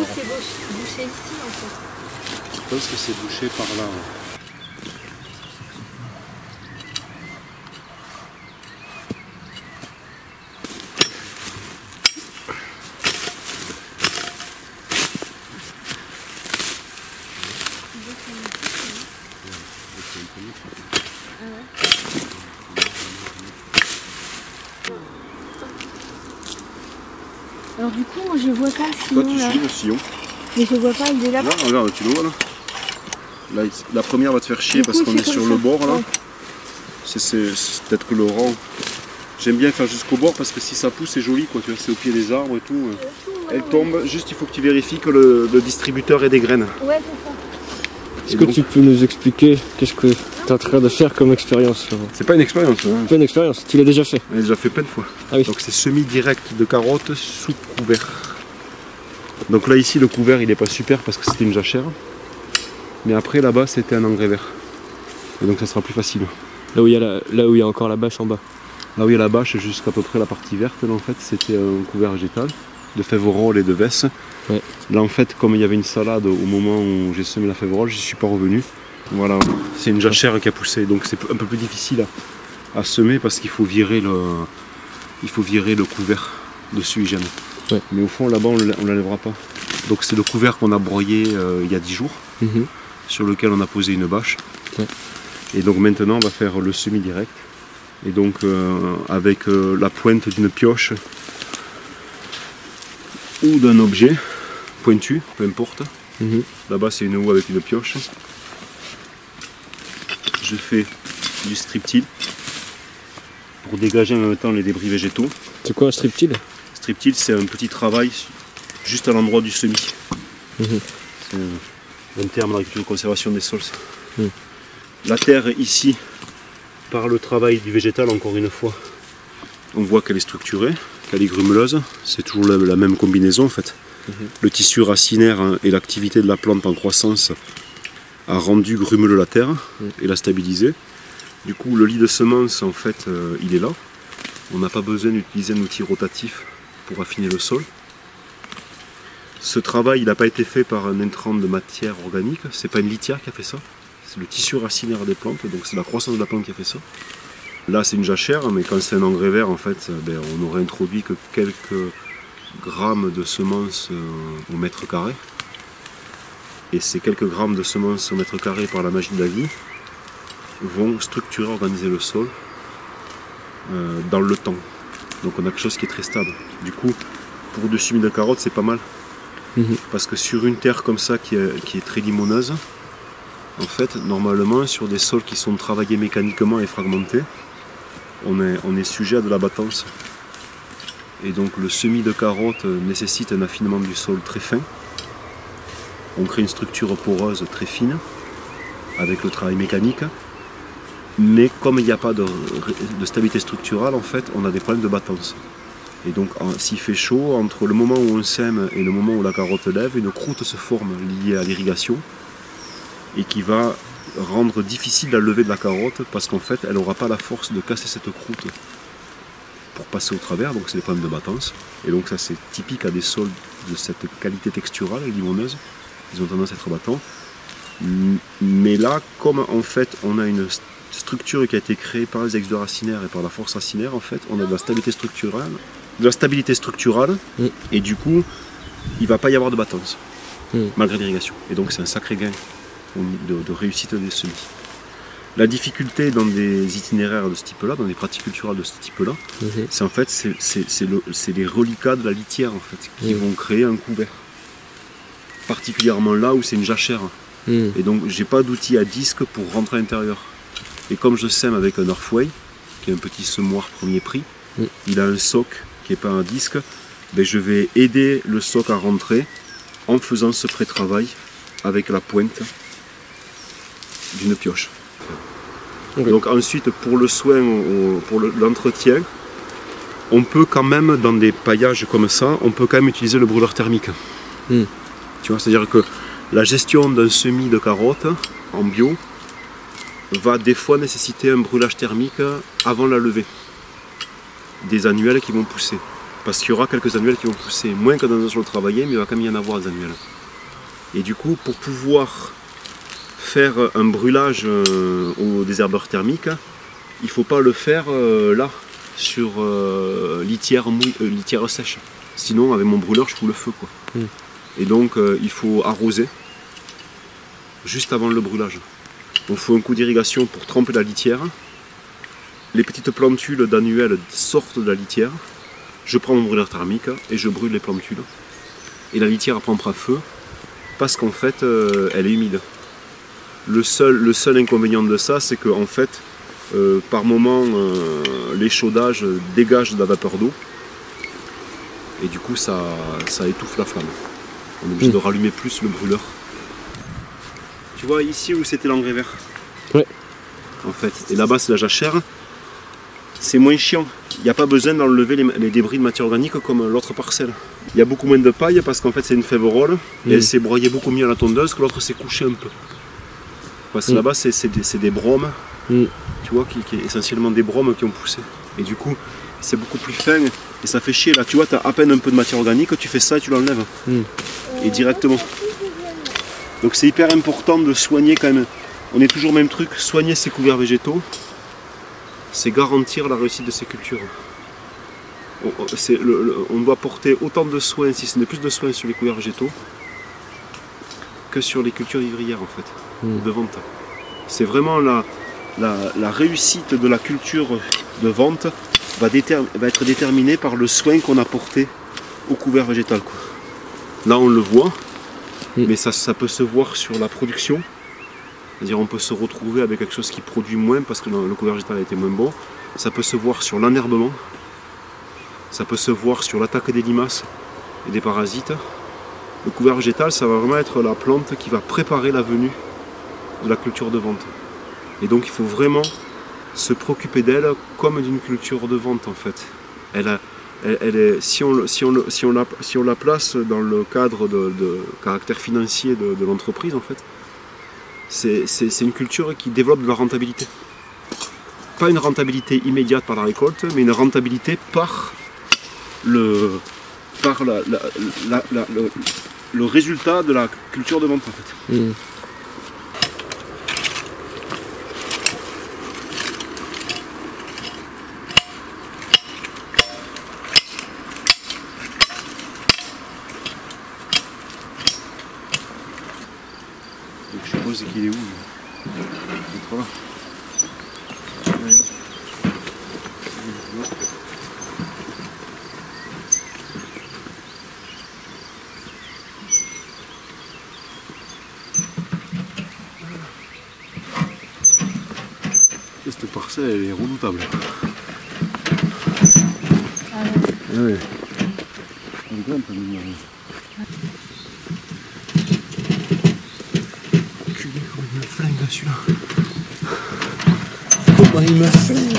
coup, c'est bouché ici, en fait. Je pense que c'est bouché par là. Alors du coup, moi je vois pas le sillon. Toi tu là. suis le sillon. Mais je vois pas, il est là. Là, regarde, tu le vois là. Là, la première va te faire chier parce qu'on est sur le bord là. Ouais. C'est peut-être que le rang. J'aime bien faire jusqu'au bord parce que si ça pousse, c'est joli quoi. Tu vois, c'est au pied des arbres et tout. Elle tombe, juste il faut que tu vérifies que le distributeur ait des graines. Ouais, c'est ça. Est-ce que tu peux nous expliquer qu'est-ce que tu es en train de faire comme expérience? C'est pas une expérience. Hein. Pas une expérience, tu l'as déjà fait? On l'a déjà fait plein de fois. Ah oui. Donc c'est semi-direct de carottes sous couvert. Donc là ici le couvert il est pas super parce que c'était une jachère. Mais après là-bas c'était un engrais vert. Et donc ça sera plus facile. Là où il y a encore la bâche en bas. Là où il y a la bâche jusqu'à peu près la partie verte là en fait c'était un couvert végétal de févrole et de vesse. Ouais. Là en fait comme il y avait une salade au moment où j'ai semé la févrole, j'y suis pas revenu. Voilà, c'est une jachère qui a poussé donc c'est un peu plus difficile à semer parce qu'il faut virer le couvert dessus jamais. Ouais. Mais au fond là-bas on ne l'enlèvera pas. Donc c'est le couvert qu'on a broyé il y a 10 jours, sur lequel on a posé une bâche. Ouais. Et donc maintenant on va faire le semi-direct. Et donc avec la pointe d'une pioche ou d'un objet pointu, peu importe. Là-bas c'est une houe avec une pioche. Je fais du strip-till pour dégager en même temps les débris végétaux. C'est quoi un strip-till? Strip-till c'est un petit travail juste à l'endroit du semis. C'est un terme dans l'agriculture de conservation des sols. La terre ici, par le travail du végétal encore une fois, on voit qu'elle est structurée, qu'elle est grumeleuse. C'est toujours la même combinaison en fait. Le tissu racinaire et l'activité de la plante en croissance a rendu grumeleux la terre et l'a stabilisé. Du coup le lit de semence en fait il est là. On n'a pas besoin d'utiliser un outil rotatif pour affiner le sol. Ce travail il n'a pas été fait par un intrant de matière organique, c'est pas une litière qui a fait ça, c'est le tissu racinaire des plantes, donc c'est la croissance de la plante qui a fait ça. Là c'est une jachère, mais quand c'est un engrais vert en fait, on n'aurait introduit que quelques grammes de semences au mètre carré. Et ces quelques grammes de semences au mètre carré par la magie de la vie vont structurer, organiser le sol dans le temps. Donc on a quelque chose qui est très stable. Du coup, pour du semis de carottes, c'est pas mal. Parce que sur une terre comme ça qui est très limoneuse, en fait, normalement, sur des sols qui sont travaillés mécaniquement et fragmentés, on est sujet à de l'abattance. Et donc le semis de carottes nécessite un affinement du sol très fin. On crée une structure poreuse très fine, avec le travail mécanique. Mais comme il n'y a pas de stabilité structurale, en fait, on a des problèmes de battance. Et donc, s'il fait chaud, entre le moment où on sème et le moment où la carotte lève, une croûte se forme liée à l'irrigation et qui va rendre difficile la levée de la carotte parce qu'en fait, elle n'aura pas la force de casser cette croûte pour passer au travers. Donc, c'est des problèmes de battance. Et donc, ça, c'est typique à des sols de cette qualité texturale, limoneuse. Ils ont tendance à être battants. Mais là, comme en fait, on a une structure qui a été créée par les exudes racinaires et par la force racinaire, en fait, on a de la stabilité structurale, et du coup, il ne va pas y avoir de battance, malgré l'irrigation. Et donc, c'est un sacré gain de réussite des semis. La difficulté dans des itinéraires de ce type-là, dans des pratiques culturales de ce type-là, c'est en fait, c'est les reliquats de la litière, en fait, qui vont créer un couvert. Particulièrement là où c'est une jachère. Et donc, j'ai pas d'outil à disque pour rentrer à l'intérieur. Et comme je sème avec un Earthway, qui est un petit semoir premier prix, il a un soc qui n'est pas un disque, je vais aider le soc à rentrer en faisant ce pré-travail avec la pointe d'une pioche. Donc ensuite, pour le soin, pour l'entretien, on peut quand même, dans des paillages comme ça, on peut quand même utiliser le brûleur thermique. Tu vois, c'est-à-dire que la gestion d'un semis de carottes en bio va des fois nécessiter un brûlage thermique avant la levée des annuelles qui vont pousser. Parce qu'il y aura quelques annuelles qui vont pousser, moins que dans un sol travaillé, mais il va quand même y en avoir des annuelles. Et du coup, pour pouvoir faire un brûlage au désherbeur thermique, il ne faut pas le faire là, sur litière sèche. Sinon, avec mon brûleur, je fous le feu, quoi. Et donc, il faut arroser juste avant le brûlage. On fait un coup d'irrigation pour tremper la litière. Les petites plantules d'annuelles sortent de la litière. Je prends mon brûleur thermique et je brûle les plantules. Et la litière prend feu parce qu'en fait, elle est humide. Le seul inconvénient de ça, c'est qu'en fait, par moment, l'échaudage dégage de la vapeur d'eau. Et du coup, ça étouffe la flamme. On est obligé de rallumer plus le brûleur. Tu vois ici où c'était l'engrais vert? Ouais. En fait. Et là-bas, c'est la jachère. C'est moins chiant. Il n'y a pas besoin d'enlever les débris de matière organique comme l'autre parcelle. Il y a beaucoup moins de paille parce qu'en fait, c'est une féverolle. Et elle s'est broyée beaucoup mieux à la tondeuse que l'autre s'est couchée un peu. Parce que là-bas, c'est des bromes. Tu vois, qui est essentiellement des bromes qui ont poussé. Et du coup, c'est beaucoup plus fin. Et ça fait chier. Là, tu vois, tu as à peine un peu de matière organique. Tu fais ça et tu l'enlèves. Et directement. Donc c'est hyper important de soigner quand même. On est toujours au même truc, soigner ses couverts végétaux, c'est garantir la réussite de ces cultures. On doit porter autant de soins, si ce n'est plus de soins sur les couverts végétaux, que sur les cultures vivrières en fait, de vente. C'est vraiment la réussite de la culture de vente va être déterminée par le soin qu'on a porté au couvert végétal, quoi. Là on le voit. Mais ça peut se voir sur la production, c'est-à-dire on peut se retrouver avec quelque chose qui produit moins parce que le couvert végétal a été moins bon. Ça peut se voir sur l'enherbement, ça peut se voir sur l'attaque des limaces et des parasites. Le couvert végétal, ça va vraiment être la plante qui va préparer la venue de la culture de vente. Et donc il faut vraiment se préoccuper d'elle comme d'une culture de vente en fait. Si on la place dans le cadre de caractère financier de l'entreprise, en fait, c'est une culture qui développe de la rentabilité. Pas une rentabilité immédiate par la récolte, mais une rentabilité par le résultat de la culture de vente, en fait. Je suppose qu'il est où? Peut-être là. Cette parcelle elle est redoutable. Ah ouais. Ouais. Elle grimpe, elle est Comment il me flingue celui-là. Comment il me flingue.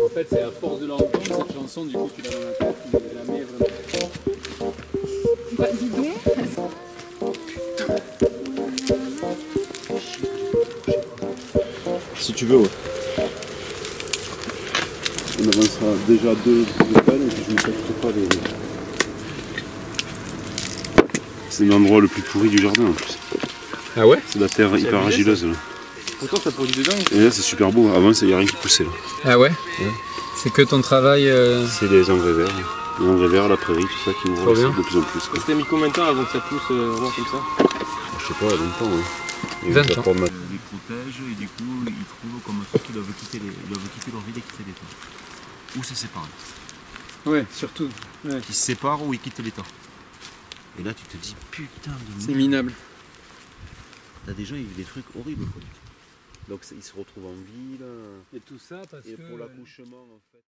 En fait, c'est à force de l'entendre, cette chanson, du coup, tu l'as dans la tête, tu la mets vraiment. Pas d'idée. Si tu veux, ouais. On avancera déjà deux pelles et puis je ne capte pas les. C'est l'endroit le plus pourri du jardin en plus. Ah ouais? C'est de la terre hyper argileuse là. Pourtant, ça produit dedans. Et là c'est super beau, avant il n'y a rien qui poussait là. Ah ouais? C'est que ton travail. C'est les engrais verts. Les engrais verts, la prairie, tout ça qui ouvre aussi de plus en plus. C'était mis combien de temps avant que ça pousse vraiment comme ça? Je sais pas, 20 ans. Hein. 20 ans. Ils protègent et du coup ils trouvent comme ceux qui doivent quitter leur ville et quitter l'état. Ou se séparer. Ouais, surtout. Ouais. Ils se séparent ou ils quittent l'état. Et là tu te dis putain de C'est minable. T'as des gens ils vivent des trucs horribles quoi. Donc il se retrouve en ville. Et tout ça parce Et que... pour l'accouchement en fait.